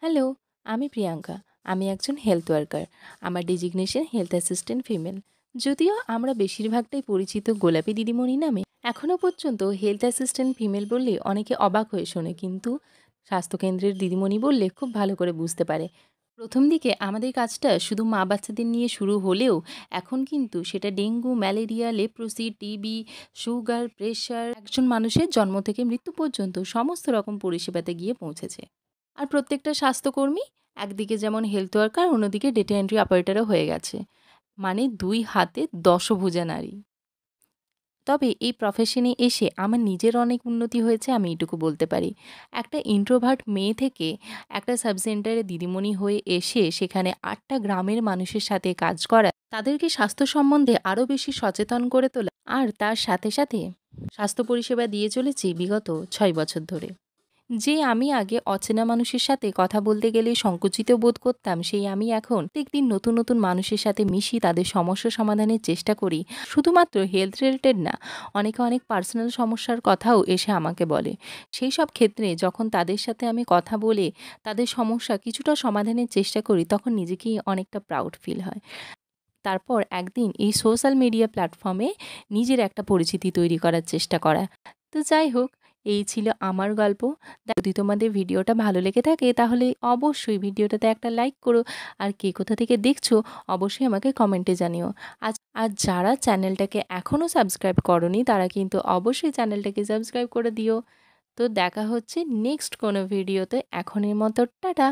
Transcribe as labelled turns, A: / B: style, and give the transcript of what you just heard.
A: Hello, আমি প্রিয়াঙ্কা। আমি একজন হেলথ ওয়ার্কার। আমার ডেজিগনেশন হেলথ অ্যাসিস্ট্যান্ট ফিমেল। যদিও আমরা বেশিরভাগটাই পরিচিত গোলাপী দিদিমণি নামে, এখনও পর্যন্ত হেলথ অ্যাসিস্ট্যান্ট ফিমেল বললে অনেকে অবাক হয়ে শোনে, কিন্তু স্বাস্থ্যকেন্দ্রের দিদিমণি বললে খুব ভালো করে বুঝতে পারে। প্রথম দিকে আমাদের কাজটা শুধু মা বাচ্চাদের নিয়ে শুরু হলেও এখন কিন্তু সেটা dengue, malaria, leprosy, TB, sugar, pressure, একজন মানুষের জন্ম থেকে মৃত্যু পর্যন্ত সমস্ত রকম পরিষেবাতে গিয়ে পৌঁছেছে। আর প্রত্যেকটা স্বাস্থ্যকর্মী একদিকে যেমন হেলথ ওয়ার্কার, অন্যদিকে ডেটা এন্ট্রি অপারেটরও হয়ে গেছে। মানে ২ হাতে দশভুজা নারী। তবে এই প্রফেশনে এসে আমার নিজের অনেক উন্নতি হয়েছে, আমি এইটুকু বলতে পারি। একটা ইন্ট্রোভার্ট মেয়ে থেকে একটা সাব সেন্টারে দিদিমণি হয়ে এসে সেখানে ৮ টা গ্রামের মানুষের সাথে কাজ করা, তাদেরকে স্বাস্থ্য সম্বন্ধে আরও বেশি সচেতন করে তোলা, আর তার সাথে সাথে স্বাস্থ্য পরিষেবা দিয়ে চলেছি বিগত ৬ বছর ধরে। যে আমি আগে অচেনা মানুষের সাথে কথা বলতে গেলে সংকুচিত বোধ করতাম, সেই আমি এখন প্রত্যেকদিন নতুন নতুন মানুষের সাথে মিশি, তাদের সমস্যা সমাধানের চেষ্টা করি। শুধুমাত্র হেলথ রিলেটেড না, অনেকে অনেক পার্সোনাল সমস্যার কথাও এসে আমাকে বলে। সেই সব ক্ষেত্রে যখন তাদের সাথে আমি কথা বলে তাদের সমস্যা কিছুটা সমাধানের চেষ্টা করি, তখন নিজেকেই অনেকটা প্রাউড ফিল হয়। তারপর একদিন এই সোশ্যাল মিডিয়া প্ল্যাটফর্মে নিজের একটা পরিচিতি তৈরি করার চেষ্টা করা। তো যাই হোক, এই ছিল আমার গল্প। যদি তোমাদের ভিডিওটা ভালো লেগে থাকে তাহলে অবশ্যই ভিডিওটাতে একটা লাইক করো। আর কে কোথা থেকে দেখছো অবশ্যই আমাকে কমেন্টে জানিও। আর যারা চ্যানেলটাকে এখনও সাবস্ক্রাইব করনি তারা কিন্তু অবশ্যই চ্যানেলটাকে সাবস্ক্রাইব করে দিও। তো দেখা হচ্ছে নেক্সট কোনো ভিডিওতে। এখনের মতো টাটা।